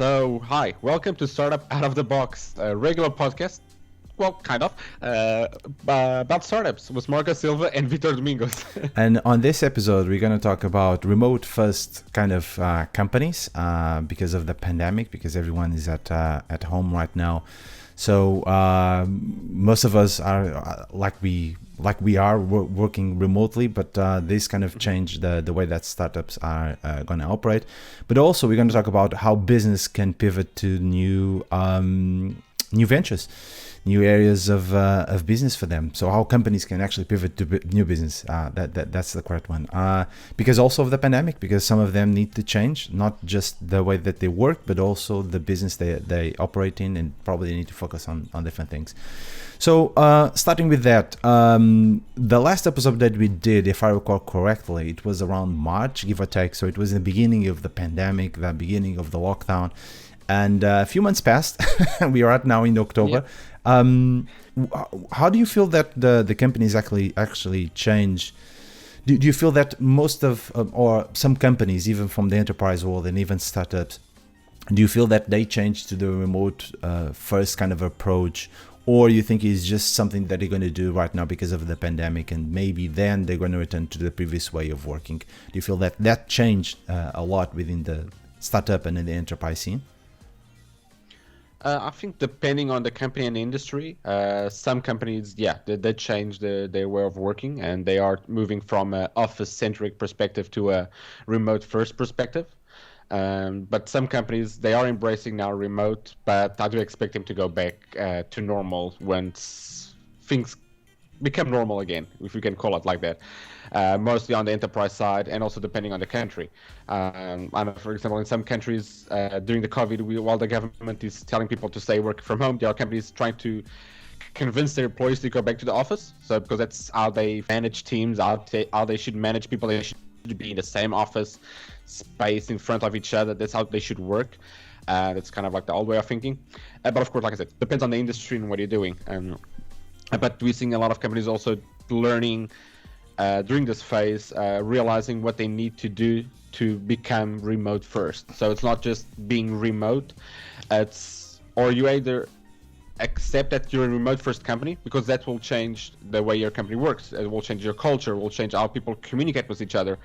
Hi, welcome to Startup Out of the Box, a regular podcast, well, kind of, about startups with Marco Silva and Vitor Domingos. And on this episode, we're going to talk about remote first kind of companies because of the pandemic, because everyone is at home right now. So most of us are like we are working remotely, but this kind of changed the way that startups are going to operate. But also we're going to talk about how business can pivot to new ventures, new areas of business for them. So how companies can actually pivot to new business. That's the correct one. Because also of the pandemic, because some of them need to change, not just the way that they work, but also the business they operate in, and probably need to focus on different things. So starting with that, the last episode that we did, if I recall correctly, it was around March, give or take. So it was the beginning of the pandemic, the beginning of the lockdown. And a few months passed. We are at now in October. Yep. How do you feel that the companies actually change? Do you feel that most of or some companies, even from the enterprise world and even startups, do you feel that they change to the remote first kind of approach, or you think it's just something that they're going to do right now because of the pandemic, and maybe then they're going to return to the previous way of working? Do you feel that changed a lot within the startup and in the enterprise scene? I think depending on the company and the industry, some companies, they change their way of working, and they are moving from an office-centric perspective to a remote-first perspective. But some companies, they are embracing now remote, but I do expect them to go back to normal once things become normal again, if we can call it like that. Mostly on the enterprise side, and also depending on the country. I know, for example, in some countries during the COVID, while the government is telling people to stay work from home, there are companies trying to convince their employees to go back to the office. So because that's how they manage teams, how they should manage people. They should be in the same office space in front of each other. That's how they should work. That's kind of like the old way of thinking. But of course, like I said, depends on the industry and what you're doing. But we're seeing a lot of companies also learning during this phase, realizing what they need to do to become remote first. So it's not just being remote. Or you either accept that you're a remote first company, because that will change the way your company works. It will change your culture, will change how people communicate with each other.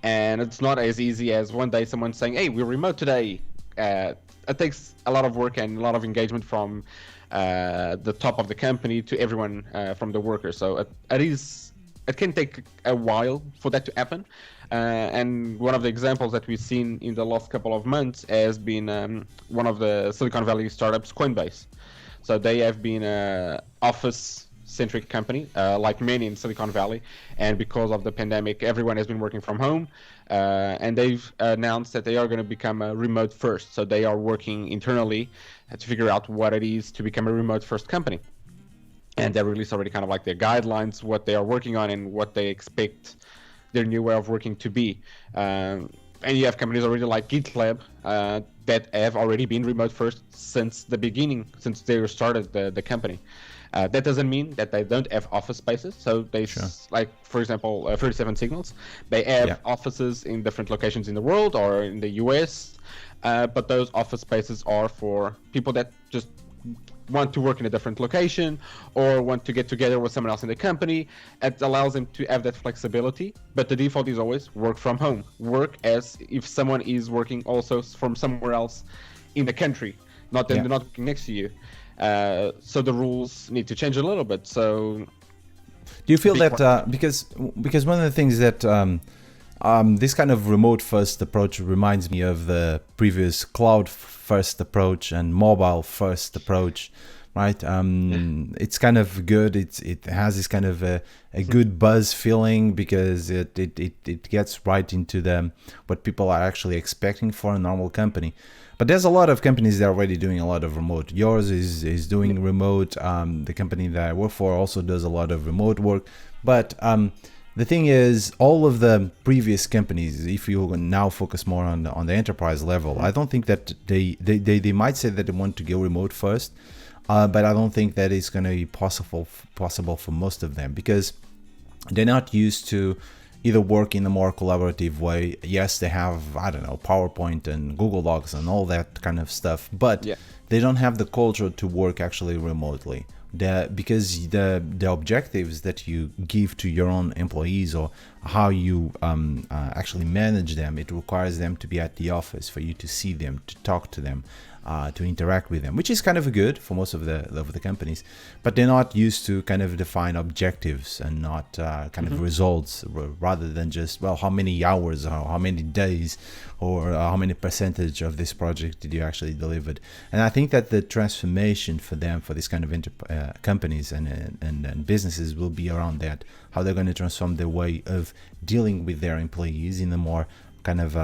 And it's not as easy as one day someone saying, hey, we're remote today. It takes a lot of work and a lot of engagement from the top of the company to everyone from the workers. So it can take a while for that to happen. And one of the examples that we've seen in the last couple of months has been one of the Silicon Valley startups, Coinbase. So they have been an office-centric company, like many in Silicon Valley. And because of the pandemic, everyone has been working from home. And they've announced that they are going to become a remote first. So they are working internally to figure out what it is to become a remote first company. And they released already kind of like their guidelines, what they are working on and what they expect their new way of working to be. And you have companies already like GitLab that have already been remote first since the beginning, since they started the company. That doesn't mean that they don't have office spaces. So they, like, for example, 37 Signals, they have offices in different locations in the world or in the US. But those office spaces are for people that just want to work in a different location or want to get together with someone else in the company. It allows them to have that flexibility, but the default is always work from home. Work as if someone is working also from somewhere else in the country, not them, they're not working next to you. So the rules need to change a little bit. So do you feel that because one of the things that this kind of remote first approach reminds me of the previous cloud first approach and mobile first approach, right? It's kind of good. It has this kind of a good buzz feeling, because it gets right into what people are actually expecting for a normal company. But there's a lot of companies that are already doing a lot of remote. Yours is doing remote. The company that I work for also does a lot of remote work. But the thing is, all of the previous companies, if you now focus more on the enterprise level, I don't think that they might say that they want to go remote first, but I don't think that it's going to be possible for most of them, because they're not used to either work in a more collaborative way. Yes, they have, I don't know, PowerPoint and Google Docs and all that kind of stuff, but Yeah. they don't have the culture to work actually remotely. Because the objectives that you give to your own employees, or how you actually manage them, it requires them to be at the office for you to see them, to talk to them, to interact with them, which is kind of good for most of the companies, but they're not used to kind of define objectives and not kind of results, rather than just, well, how many hours or how many days or how many percentage of this project did you actually delivered. And I think that the transformation for them, for this kind of companies and businesses, will be around that, how they're going to transform their way of dealing with their employees in a more kind of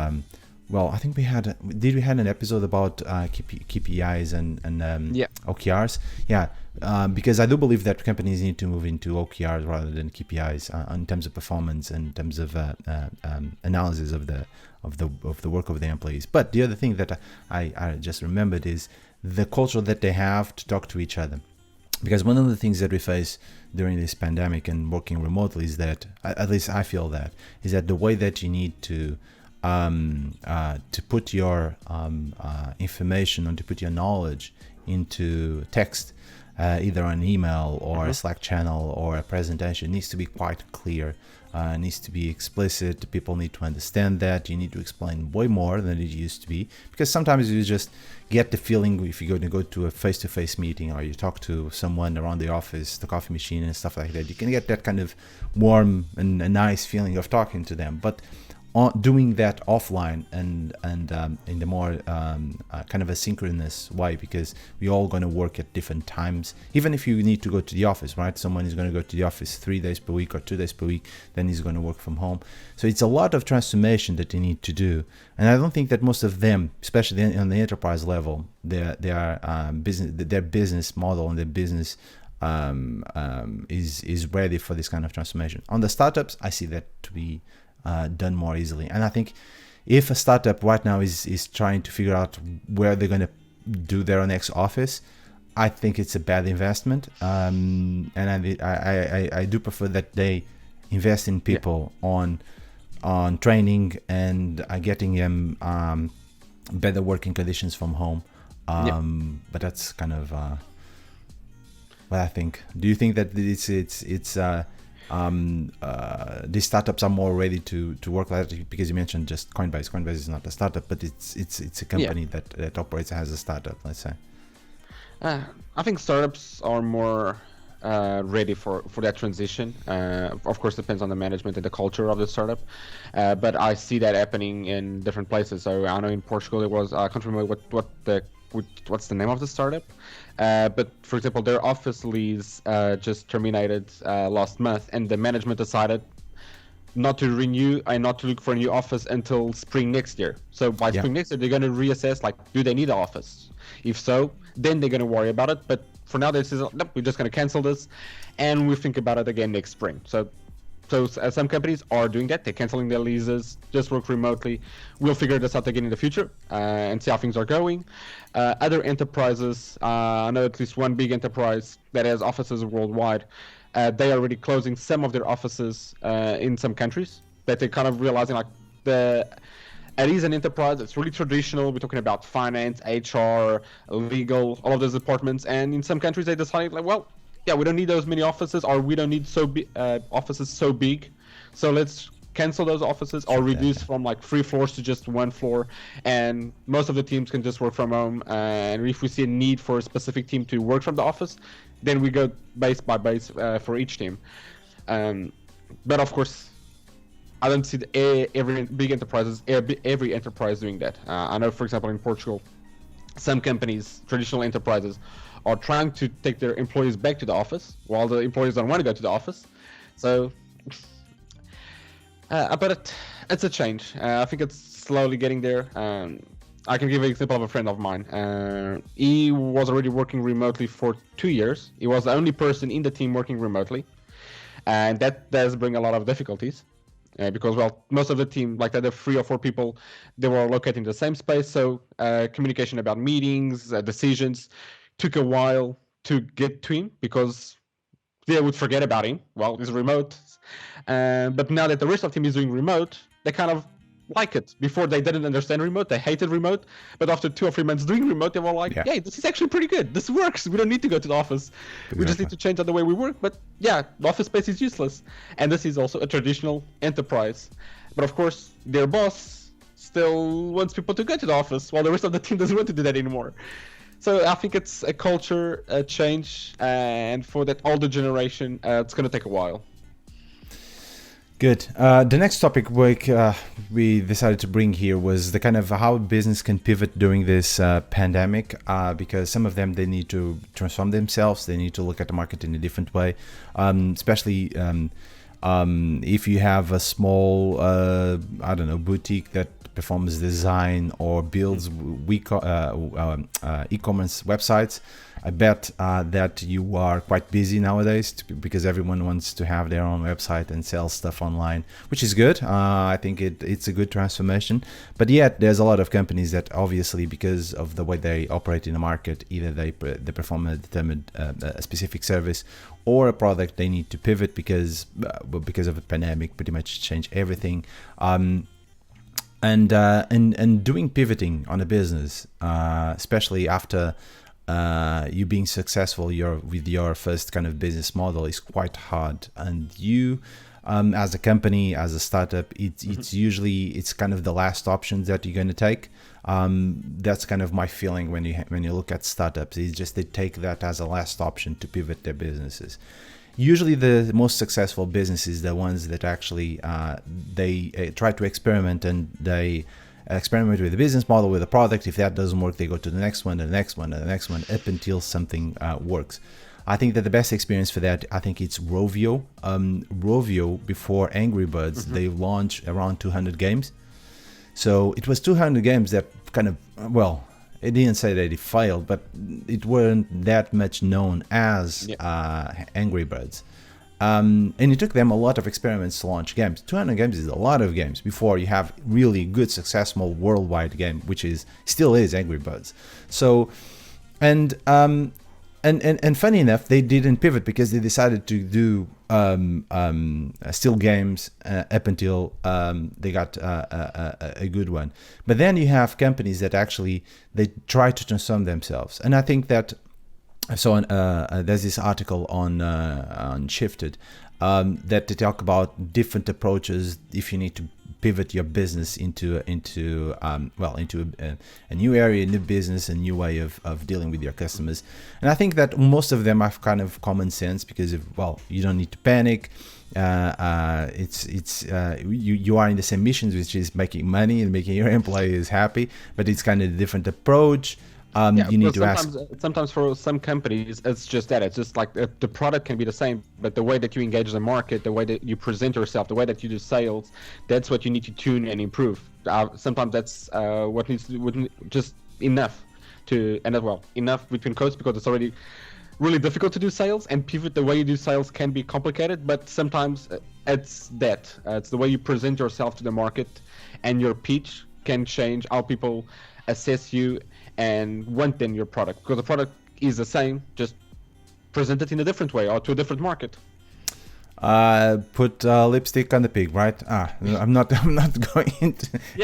well, I think we had an episode about KPIs and Yeah. OKRs. Yeah, because I do believe that companies need to move into OKRs rather than KPIs in terms of performance and in terms of analysis of the work of the employees. But the other thing that I just remembered is the culture that they have to talk to each other. Because one of the things that we face during this pandemic and working remotely is that, at least I feel that, is that the way that you need to put your information, or to put your knowledge into text, either an email or a Slack channel or a presentation, needs to be quite clear, needs to be explicit. People need to understand that. You need to explain way more than it used to be, because sometimes you just get the feeling, if you're going to go to a face-to-face meeting, or you talk to someone around the office, the coffee machine and stuff like that, you can get that kind of warm and a nice feeling of talking to them. But doing that offline and in the more kind of a synchronous way, because we're all going to work at different times. Even if you need to go to the office, right? Someone is going to go to the office 3 days per week or 2 days per week, then he's going to work from home. So it's a lot of transformation that they need to do, and I don't think that most of them, especially on the enterprise level, their business model and their business is ready for this kind of transformation. On the startups, I see that to be done more easily. And I think if a startup right now is trying to figure out where they're going to do their next office, I think it's a bad investment. And I do prefer that they invest in people, on training and getting them better working conditions from home. But that's kind of what I think. Do you think that it's these startups are more ready to work like that? Because you mentioned just Coinbase. Coinbase is not a startup, but it's a company that operates as a startup, let's say. I think startups are more ready for that transition. Of course, depends on the management and the culture of the startup. But I see that happening in different places. So I know in Portugal it was, I can't remember what's the name of the startup. But for example, their office lease just terminated last month, and the management decided not to renew and not to look for a new office until spring next year. So by spring next year, they're going to reassess, like, do they need an office? If so, then they're going to worry about it. But for now, they say, nope, we're just going to cancel this, and we'll think about it again next spring. So some companies are doing that. They're canceling their leases, just work remotely. We'll figure this out again in the future and see how things are going. Other enterprises, I know at least one big enterprise that has offices worldwide. They are already closing some of their offices in some countries, that they're kind of realizing, like, it is an enterprise. It's really traditional. We're talking about finance, HR, legal, all of those departments. And in some countries, they decided, like, well, yeah, we don't need those many offices, or we don't need offices so big. So let's cancel those offices, or reduce from like 3 floors to just 1 floor. And most of the teams can just work from home. And if we see a need for a specific team to work from the office, then we go base by base for each team. But of course, I don't see every enterprise doing that. I know, for example, in Portugal, some companies, traditional enterprises, are trying to take their employees back to the office, while the employees don't want to go to the office. So, but it's a change. I think it's slowly getting there. I can give an example of a friend of mine. He was already working remotely for 2 years. He was the only person in the team working remotely, and that does bring a lot of difficulties. Because, well, most of the team, like the other 3 or 4 people, they were located in the same space. So communication about meetings, decisions, took a while to get to him, because they would forget about him. Well, he's remote. But now that the rest of the team is doing remote, they kind of like it. Before they didn't understand remote, they hated remote. But after 2 or 3 months doing remote, they were like, Yeah. "Hey, this is actually pretty good. This works. We don't need to go to the office. We just need to change the way we work." But yeah, the office space is useless. And this is also a traditional enterprise. But of course, their boss still wants people to go to the office, while the rest of the team doesn't want to do that anymore. So I think it's a culture change, and for that older generation, it's going to take a while. Good. The next topic we decided to bring here was the kind of how business can pivot during this pandemic, because some of them, they need to transform themselves. They need to look at the market in a different way, especially if you have a small, boutique that performs design or builds e-commerce websites. I bet that you are quite busy nowadays because everyone wants to have their own website and sell stuff online, which is good. I think it's a good transformation. But yet there's a lot of companies that obviously, because of the way they operate in the market, either they perform a determined a specific service or a product, they need to pivot because of the pandemic, pretty much change everything. And doing pivoting on a business, especially after you being successful with your first kind of business model, is quite hard. And you, as a company, as a startup, it's usually kind of the last options that you're going to take. That's kind of my feeling when you look at startups. It's just they take that as a last option to pivot their businesses. Usually the most successful businesses, the ones that actually they try to experiment, and they experiment with the business model, with the product. If that doesn't work, they go to the next one, and the next one, and the next one, up until something works. I think that the best experience for that, I think it's Rovio. Rovio, before Angry Birds, they launched around 200 games. So it was 200 games that kind of, well, it didn't say that it failed, but it weren't that much known as Angry Birds. And it took them a lot of experiments to launch games. 200 games is a lot of games before you have really good, successful worldwide game, which still is Angry Birds. So, and funny enough, they didn't pivot because they decided to do still games up until they got a good one. But then you have companies that actually they try to transform themselves, and I think that. So there's this article on Shifted that they talk about different approaches if you need to pivot your business into a new area, a new business, a new way of dealing with your customers. And I think that most of them have kind of common sense because you don't need to panic. You are in the same missions, which is making money and making your employees happy, but it's kind of a different approach. You need to ask. Sometimes for some companies, it's just that. It's just like the product can be the same, but the way that you engage the market, the way that you present yourself, the way that you do sales, that's what you need to tune and improve. Sometimes that's what needs to just enough enough between quotes, because it's already really difficult to do sales, and pivot the way you do sales can be complicated. But sometimes it's that. It's the way you present yourself to the market, and your pitch can change how people assess you and want then your product, because the product is the same, just presented in a different way or to a different market. Put lipstick on the pig, right? I'm not going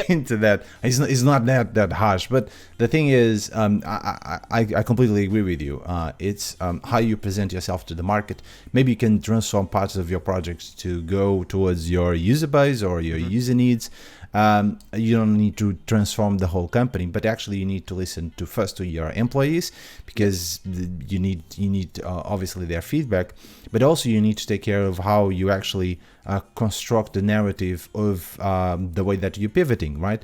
into that. It's not that harsh, but the thing is, I completely agree with you. It's how you present yourself to the market. Maybe you can transform parts of your projects to go towards your user base or your user needs. You don't need to transform the whole company, but actually you need to listen first to your employees, because you need obviously their feedback, but also you need to take care of how you actually construct the narrative of the way that you're pivoting, right?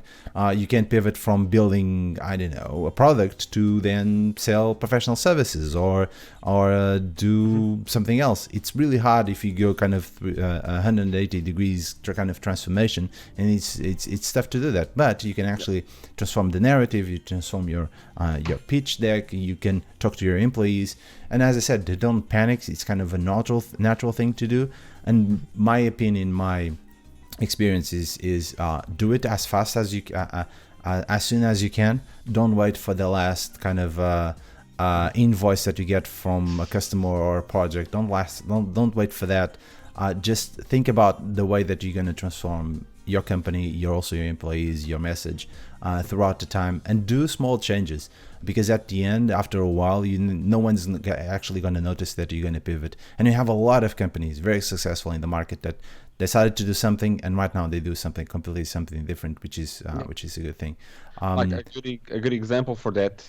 You can pivot from building, a product to then sell professional services or do something else. It's really hard if you go kind of 180 degrees kind of transformation, and it's tough to do that. But you can actually transform the narrative, you transform your pitch deck, you can talk to your employees, and as I said, they don't panic. It's kind of a natural thing to do. And my opinion, my experience is do it as fast as you as soon as you can. Don't wait for the last kind of invoice that you get from a customer or a project. Don't wait for that. Just think about the way that you're going to transform your company, your employees, your message throughout the time, and do small changes, because at the end, after a while, no one's actually going to notice that you're going to pivot. And you have a lot of companies very successful in the market that decided to do something, and right now they do something different, which is a good thing. Like a good example for that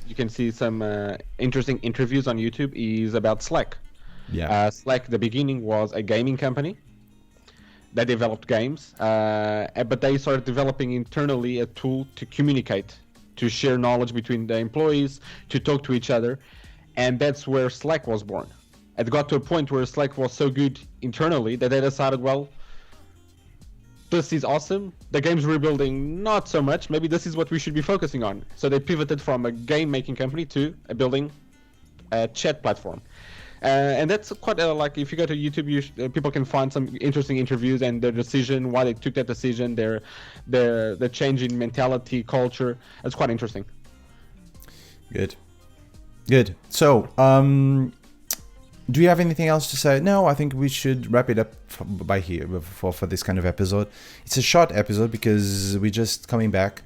you can see some interesting interviews on YouTube is about Slack. Yeah. Slack, the beginning, was a gaming company. They developed games, but they started developing internally a tool to communicate, to share knowledge between the employees, to talk to each other, and that's where Slack was born. It got to a point where Slack was so good internally that they decided, well, this is awesome. The games we're building, not so much. Maybe this is what we should be focusing on. So they pivoted from a game-making company to building a chat platform. And that's quite like, if you go to YouTube, people can find some interesting interviews and their decision, why they took that decision, the change in mentality, culture. It's quite interesting. Good. So, do you have anything else to say? No, I think we should wrap it up by here for this kind of episode. It's a short episode because we're just coming back.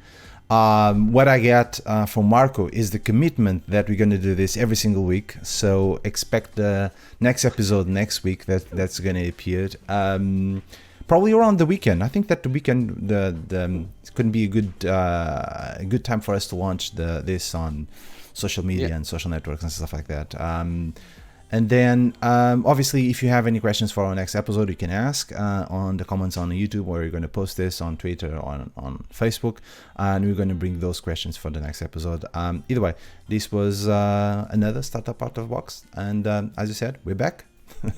What I get from Marco is the commitment that we're going to do this every single week. So expect the next episode next week that's going to appear. Probably around the weekend. I think that the weekend it could be a good time for us to launch this on social media and social networks and stuff like that. And then, obviously, if you have any questions for our next episode, you can ask on the comments on YouTube, or you're going to post this on Twitter or on Facebook, and we're going to bring those questions for the next episode. Either way, this was another Startup Out of the Box, and as you said, we're back.